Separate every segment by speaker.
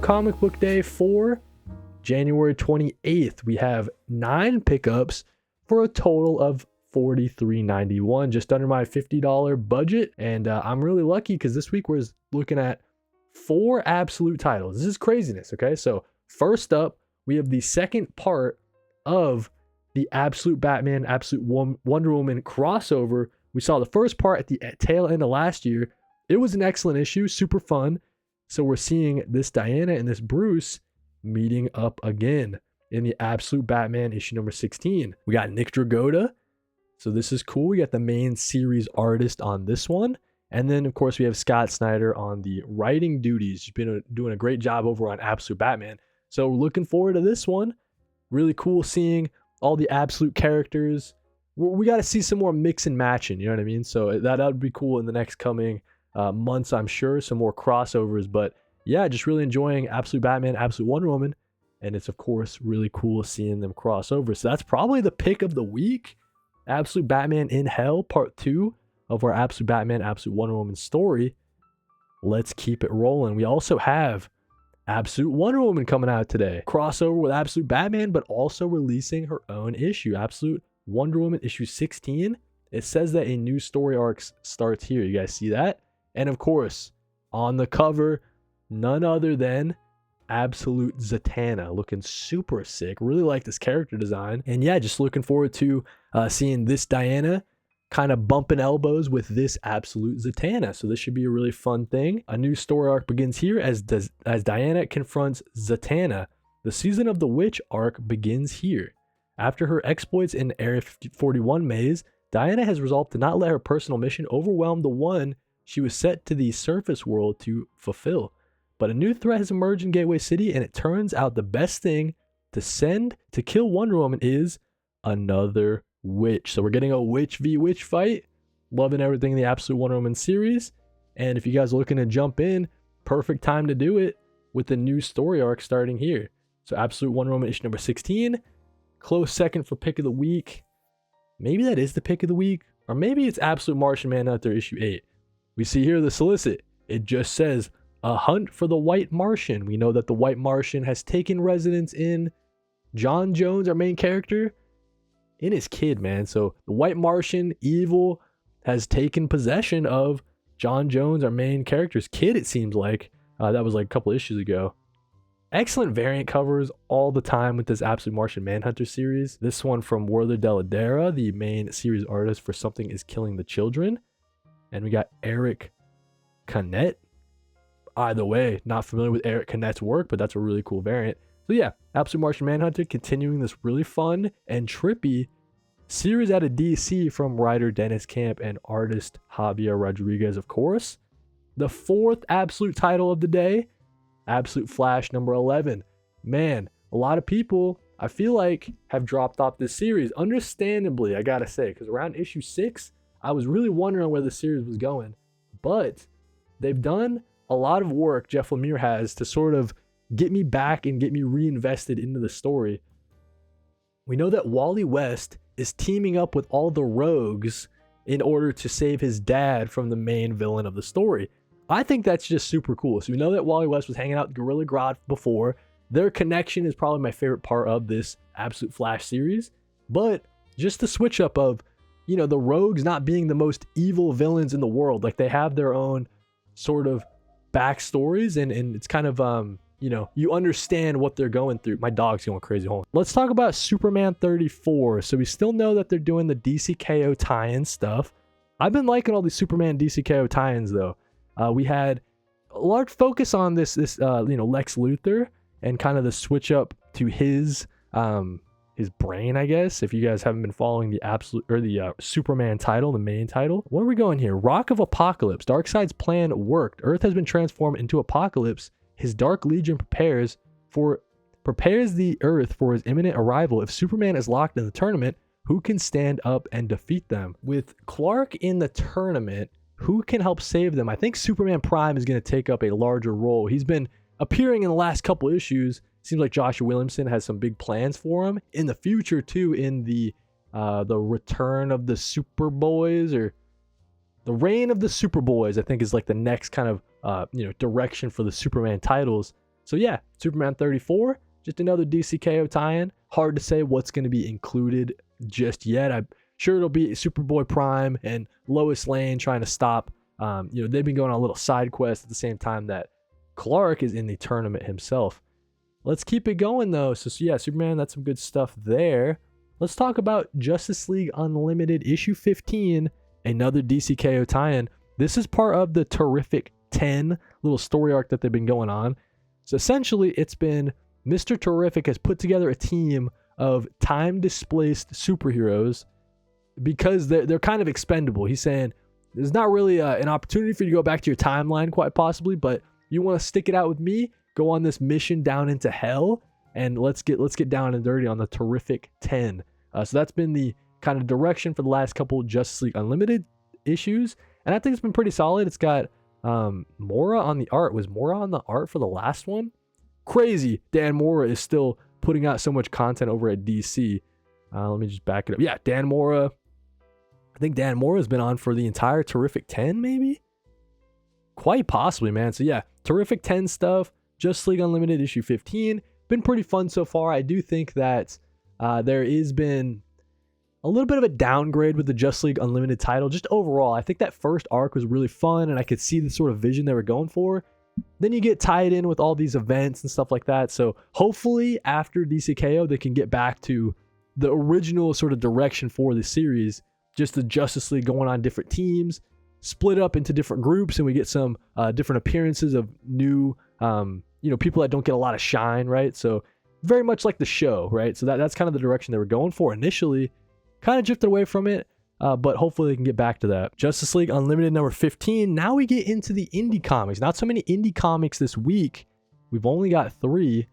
Speaker 1: comic book day for January 28th. We have 9 pickups for a total of $43.91, just under my $50 budget. And I'm really lucky because this week we're looking at 4 absolute titles. This is craziness. Okay, so first up, we have the second part of the Absolute Batman, Absolute Wonder Woman crossover. We saw the first part at the tail end of last year. It was an excellent issue, super fun. So we're seeing this Diana and this Bruce meeting up again in the Absolute Batman issue number 16. We got Nick Dragotta. So this is cool. We got the main series artist on this one. And then, of course, we have Scott Snyder on the writing duties. He's been doing a great job over on Absolute Batman. So we're looking forward to this one. Really cool seeing all the Absolute characters. We got to see some more mix and matching, you know what I mean? So that would be cool in the next coming months, I'm sure. Some more crossovers. But yeah, just really enjoying Absolute Batman, Absolute Wonder Woman. And it's, of course, really cool seeing them cross over. So that's probably the pick of the week. Absolute Batman in Hell, part 2 of our Absolute Batman, Absolute Wonder Woman story. Let's keep it rolling. We also have Absolute Wonder Woman coming out today. Crossover with Absolute Batman, but also releasing her own issue. Absolute Wonder Woman issue 16. It says that a new story arc starts here. You guys see that? And of course, on the cover, none other than Absolute Zatanna, looking super sick. Really like this character design. And yeah, just looking forward to seeing this Diana kind of bumping elbows with this Absolute Zatanna. So this should be a really fun thing. A new story arc begins here as Diana confronts Zatanna. The Season of the Witch arc begins here. After her exploits in Area 41 maze, Diana has resolved to not let her personal mission overwhelm the one she was set to the surface world to fulfill. But a new threat has emerged in Gateway City, and it turns out the best thing to send to kill Wonder Woman is another Wytch. So we're getting a Wytch v Wytch fight. Loving everything in the Absolute Wonder Woman series. And if you guys are looking to jump in, perfect time to do it with the new story arc starting here. So Absolute Wonder Woman issue number 16. Close second for pick of the week. Maybe that is the pick of the week. Or maybe it's Absolute Martian Manhunter issue 8. We see here the solicit. It just says, a hunt for the White Martian. We know that the White Martian has taken residence in John Jones, our main character, in his kid, man. So the White Martian, evil, has taken possession of John Jones, our main character's kid, it seems like. That was like a couple issues ago. Excellent variant covers all the time with this Absolute Martian Manhunter series. This one from Werther Dell'Edera, the main series artist for Something is Killing the Children. And we got Eric Canet. Either way, not familiar with Eric Canet's work, but that's a really cool variant. So yeah, Absolute Martian Manhunter continuing this really fun and trippy series out of DC from writer Dennis Camp and artist Javier Rodriguez, of course. The 4th Absolute title of the day, Absolute Flash number 11. Man, a lot of people, I feel like, have dropped off this series. Understandably, I gotta say, because around issue 6, I was really wondering where the series was going. But they've done a lot of work, Jeff Lemire has, to sort of get me back and get me reinvested into the story. We know that Wally West is teaming up with all the rogues in order to save his dad from the main villain of the story. I think that's just super cool. So we know that Wally West was hanging out with Gorilla Grodd before. Their connection is probably my favorite part of this Absolute Flash series. But just the switch up of, you know, the rogues not being the most evil villains in the world. Like, they have their own sort of backstories, and it's kind of you know, you understand what they're going through. My dog's going crazy. Hold on. Let's talk about Superman 34. So we still know that they're doing the DCKO tie-in stuff. I've been liking all these Superman DCKO tie-ins though. We had a large focus on this you know, Lex Luthor and kind of the switch up to his brain, I guess. If you guys haven't been following the Superman title, the main title. Where are we going here? Rock of Apocalypse. Darkseid's plan worked. Earth has been transformed into Apocalypse. His Dark Legion prepares the Earth for his imminent arrival. If Superman is locked in the tournament, who can stand up and defeat them? With Clark in the tournament, who can help save them? I think Superman Prime is going to take up a larger role. He's been appearing in the last couple issues. Seems like Joshua Williamson has some big plans for him in the future too. In the Return of the Superboys, or the Reign of the Superboys, I think is like the next kind of you know, direction for the Superman titles. So yeah, Superman 34, just another DCKO tie-in. Hard to say what's going to be included just yet. I'm sure it'll be Superboy Prime and Lois Lane trying to stop. They've been going on a little side quest at the same time that Clark is in the tournament himself. Let's keep it going though. So yeah, Superman, that's some good stuff there. Let's talk about Justice League Unlimited issue 15, another DCKO tie-in. This is part of the Terrific 10 little story arc that they've been going on. So essentially, it's been Mr. Terrific has put together a team of time-displaced superheroes because they're kind of expendable. He's saying there's not really an opportunity for you to go back to your timeline, quite possibly, but you want to stick it out with me, go on this mission down into hell, and let's get down and dirty on the Terrific 10. So that's been the kind of direction for the last couple Justice League Unlimited issues, and I think it's been pretty solid. It's got Mora on the art. Was Mora on the art for the last one? Crazy. Dan Mora is still putting out so much content over at DC. Let me just back it up. Yeah, Dan Mora. I think Dan Mora has been on for the entire Terrific 10, maybe? Quite possibly, man. So yeah, Terrific 10 stuff. Justice League Unlimited issue 15. Been pretty fun so far. I do think that there has been a little bit of a downgrade with the Justice League Unlimited title. Just overall, I think that first arc was really fun, and I could see the sort of vision they were going for. Then you get tied in with all these events and stuff like that. So hopefully after DCKO, they can get back to the original sort of direction for the series. Just the Justice League going on different teams, split up into different groups, and we get some different appearances of new, people that don't get a lot of shine, right? So very much like the show, right? So that's kind of the direction they were going for initially. Kind of drifted away from it, but hopefully they can get back to that. Justice League Unlimited number 15. Now we get into the indie comics. Not so many indie comics this week. We've only got 3.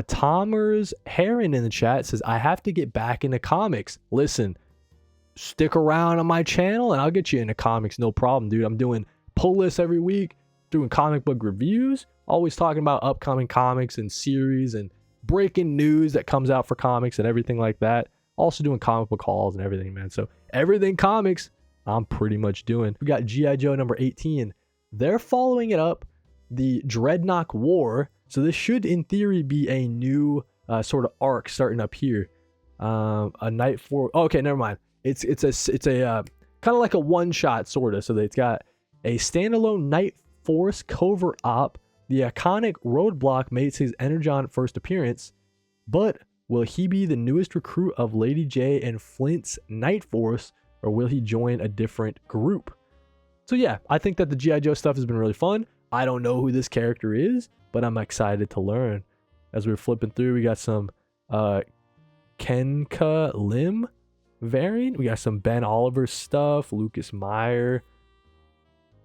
Speaker 1: Tomers Heron in the chat says, I have to get back into comics. Listen, stick around on my channel and I'll get you into comics, no problem, dude. I'm doing pull lists every week, doing comic book reviews, always talking about upcoming comics and series and breaking news that comes out for comics and everything like that. Also doing comic book hauls and everything, man. So everything comics, I'm pretty much doing. We got G.I. Joe number 18. They're following it up, the Dreadnought War. So this should, in theory, be a new sort of arc starting up here. A night for. Oh, okay, never mind. It's a kind of like a one shot sort of. So it's got a standalone Night Force covert op. The iconic Roadblock makes his Energon first appearance, but will he be the newest recruit of Lady J and Flint's Night Force, or will he join a different group? So yeah, I think that the G.I. Joe stuff has been really fun. I don't know who this character is, but I'm excited to learn. As we're flipping through, we got some Kenka Lim variant. We got some Ben Oliver stuff, Lucas Meyer.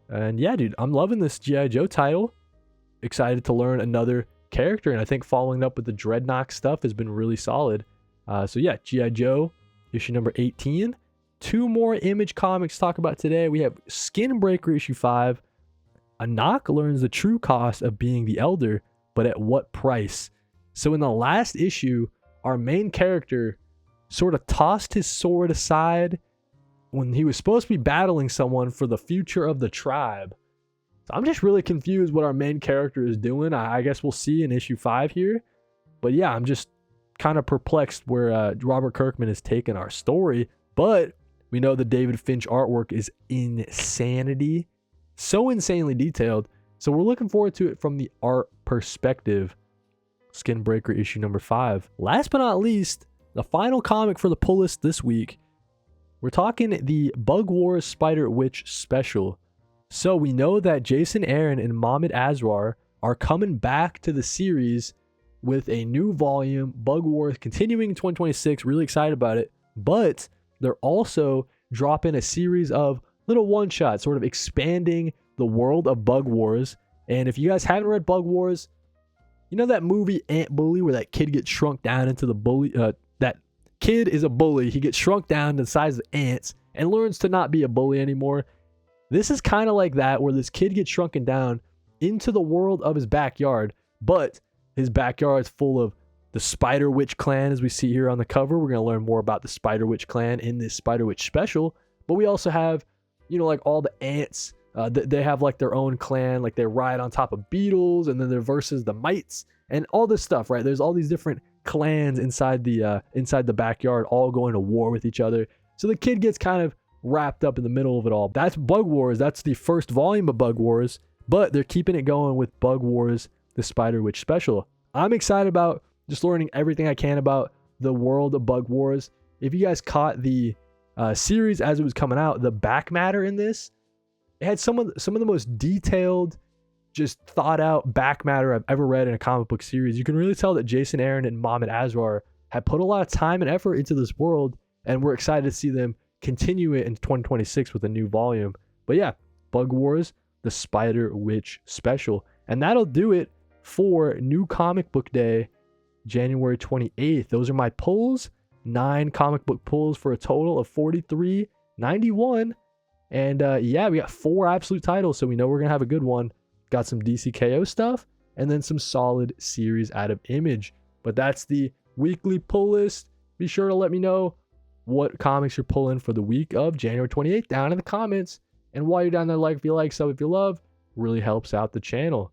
Speaker 1: And yeah, dude, I'm loving this G.I. Joe title. Excited to learn another character, and I think following up with the Dreadnought stuff has been really solid. So yeah, G.I. Joe issue number 18. 2 more Image comics to talk about today. We have Skinbreaker issue 5. Anak learns the true cost of being the Elder, but at what price? So in the last issue, our main character sort of tossed his sword aside when he was supposed to be battling someone for the future of the tribe. So I'm just really confused what our main character is doing. I guess we'll see in issue 5 here. But yeah, I'm just kind of perplexed where Robert Kirkman has taken our story. But we know the David Finch artwork is insanity. So insanely detailed. So we're looking forward to it from the art perspective. Skinbreaker issue number 5. Last but not least, the final comic for the pull list this week. We're talking the Bug Wars Spyder Wytch special. So we know that Jason Aaron and Mohamed Asrar are coming back to the series with a new volume, Bug Wars, continuing in 2026. Really excited about it. But they're also dropping a series of little one-shots, sort of expanding the world of Bug Wars. And if you guys haven't read Bug Wars, you know that movie Ant Bully where that kid gets shrunk down into the bully? That kid is a bully. He gets shrunk down to the size of ants and learns to not be a bully anymore. This is kind of like that, where this kid gets shrunken down into the world of his backyard, but his backyard is full of the Spyder Wytch clan, as we see here on the cover. We're going to learn more about the Spyder Wytch clan in this Spyder Wytch special, but we also have, like all the ants They have like their own clan, like they ride on top of beetles, and then they're versus the mites and all this stuff, right? There's all these different clans inside the backyard, all going to war with each other. So the kid gets kind of wrapped up in the middle of it all. That's Bug Wars. That's the first volume of Bug Wars, but they're keeping it going with Bug Wars, the Spyder Wytch special. I'm excited about just learning everything I can about the world of Bug Wars. If you guys caught the series as it was coming out, the back matter in this, it had some of the most detailed, just thought out back matter I've ever read in a comic book series. You can really tell that Jason Aaron and Mohamed Asrar have put a lot of time and effort into this world, and we're excited to see them continue it in 2026 with a new volume. But yeah, Bug Wars, the Spyder Wytch special. And that'll do it for New Comic Book Day, January 28th. Those are my pulls. 9 comic book pulls for a total of $43.91. And yeah, we got 4 absolute titles, so we know we're going to have a good one. Got some DCKO stuff, and then some solid series out of Image. But that's the weekly pull list. Be sure to let me know what comics you're pulling for the week of January 28th down in the comments. And while you're down there, like if you like, sub if you love, really helps out the channel.